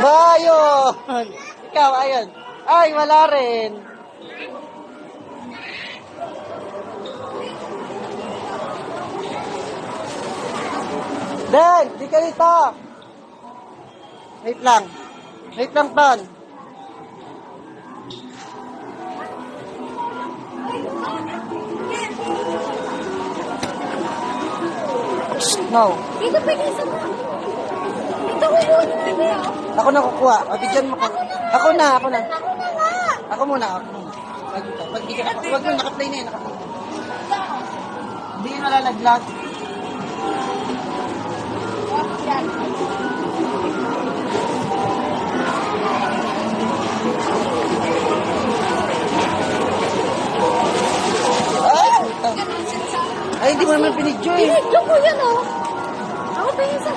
Bayo! Ikaw, ayun. Ay, wala rin. Den, di ka dito. Wait lang. Wait lang, Ton. No. Dito pwede sa mga. Ito ko muna. Ako na kukuha. Mabigyan mo ko. Ako na. Ako na nga. Ako muna. Pag di ka wag mo, naka-play na yun. Hindi yun malalaglag. Ay, hindi mo naman pinidyo eh. Pinidyo ko yan oh. Ako pa yung isa.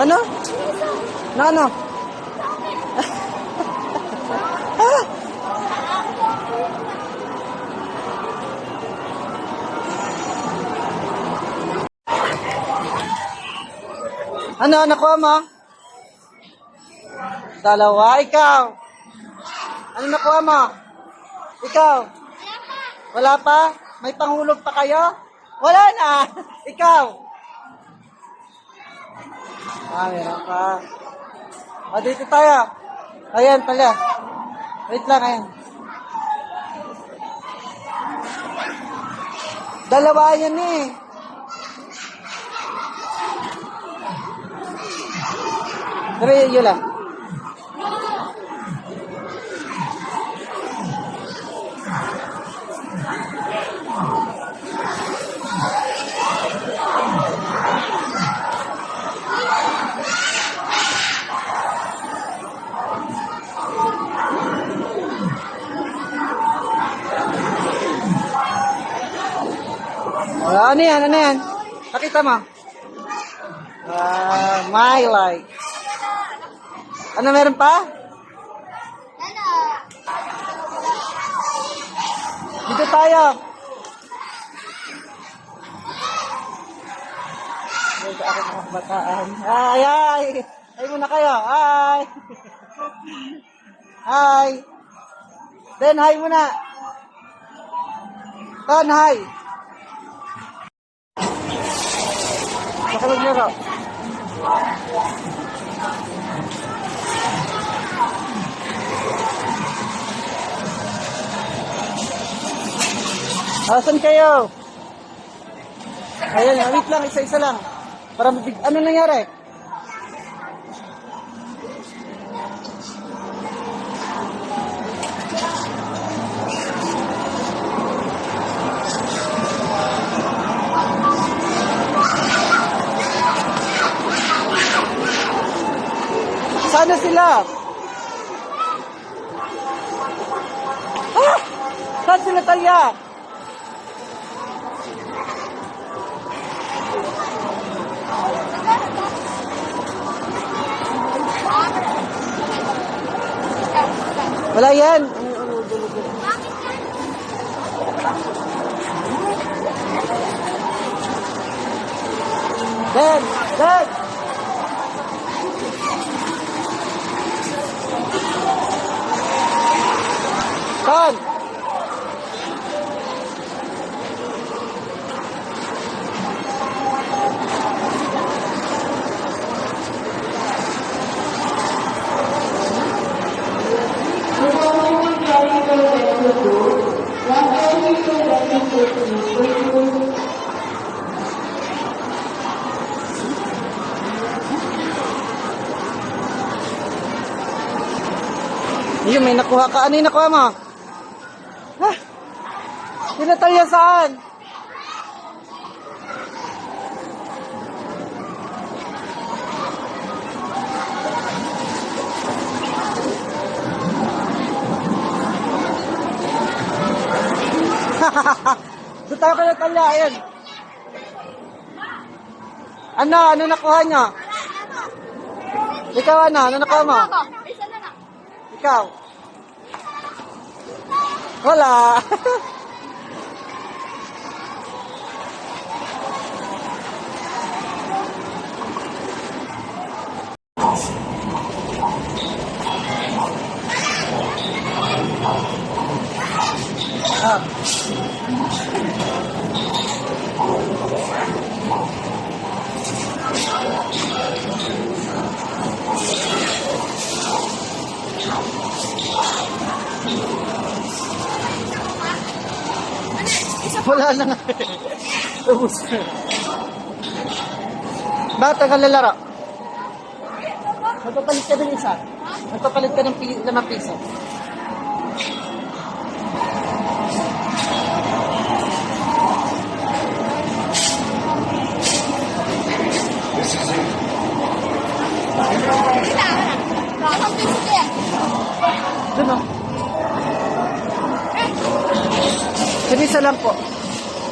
Ano? Yung isa. Na ano? Ano, nakuha mo? Dalawa, ikaw. Ano nakuha mo? Ikaw. Wala pa? May panghulog pa kayo? Wala na. Ikaw. Meron pa. Dito tayo. Ayan pala. Wait lang, ayan. Dalawa yan eh. Pero yun lang. Ano yan? Ano yan? Pakita mo. My life. Ano meron pa? Dito tayo. Dito ako mga bataan. Ay, ay. Ay muna kayo. Ay. Hi. Then, hi muna. Ton, hi. Baka maglaro. Asan kayo? Ayan, wait lang, isa-isa lang. Para mabig... Ano nangyari? Sana sila? Ah! Saan sila Talia? Wala yan. Dad! Dad! Ton! Yung may nakuha ka. Ano yung nakuha mo? Ha? Tinatalya saan? Doon tayo ka natalya. Ayan. Ano nakuha nyo? Ikaw ano nakuha mo? Ikaw. Wala. Wala na nga. Ubus na. Bakit ka lalaro? Magpapalit ka ng isa. Magpapalit ka ng 5 piso. Doon o. Isa lang po.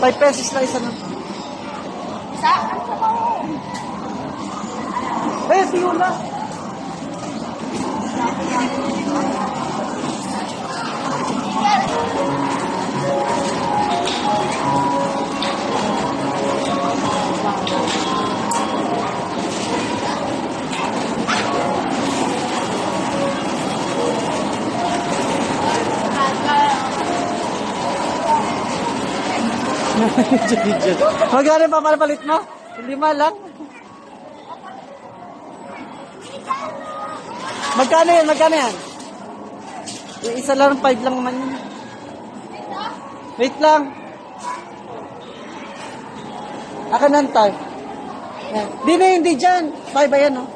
5 pesos na isa lang. Sa? Ano sa mo? Eh, siyo na. Magkano pa palit mo? 5 lang. Magkano yan? Magkano yan? Yung isa lang, 5 lang naman yun. Wait lang. Aka nantay. Yan. Di na, hindi dyan. 5 ba yan, oh?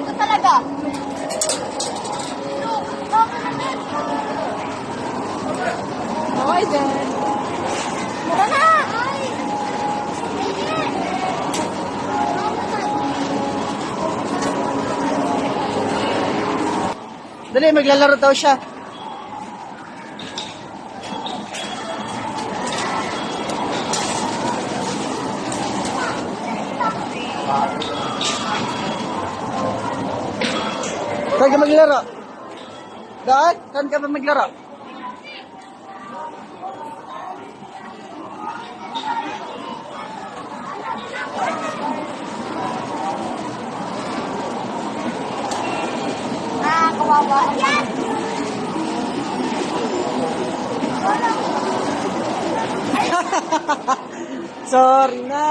Ito talaga. Okay then. Tara na! Ay! Dali, maglalaro daw siya. Saan ka maglaro? Daan? Saan ka ba maglaro? Ah, kawawa. Yan! Sorry na.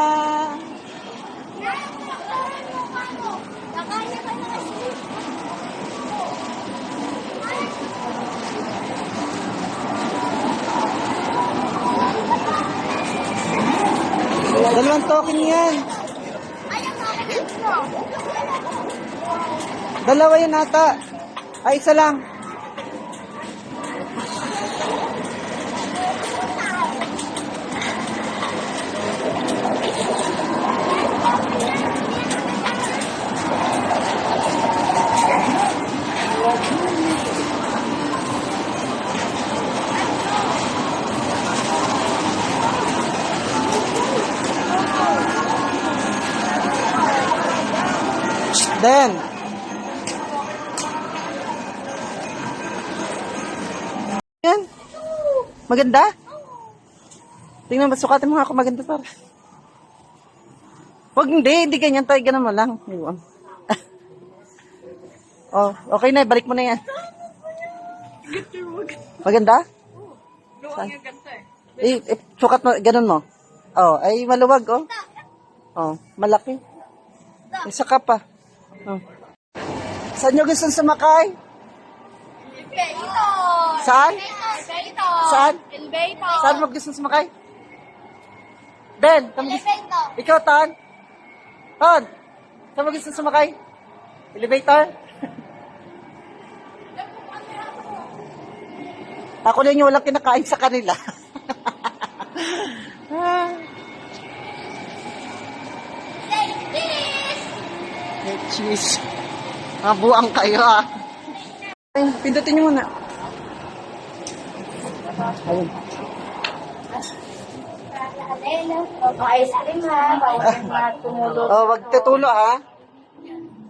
Nakaya ka na kasi. Dalawang token yan. Ayaw na lang mo. Dalawa yan ata. Ay, isa lang. Then, yan. Maganda? Tingnan mo, sukatin mo nga ako maganda para. Huwag hindi ganyan tayo, ganun mo lang. Iwan. Oh, okay na, balik mo na yan. Maganda? Saan? Sukat mo, ganun mo. Oh, ay maluwag, oh. Oh, malaki. Isa ka pa. Oh. Saan nyo gusto sumakay? Elevator! Saan? Elevator! Saan? Elevator! Saan mo gusto sumakay? Ben, saan mo gusto? Elevator! Ikaw, Tan? Tan, saan mo gusto sumakay? Elevator? Ako na yung walang kinakain sa kanila. May cheese. Mabuang kayo ah. Ay, pindutin nyo muna. Ayun. Ice cream ha, bawal na tumulog. Oh, wag tutulo ha.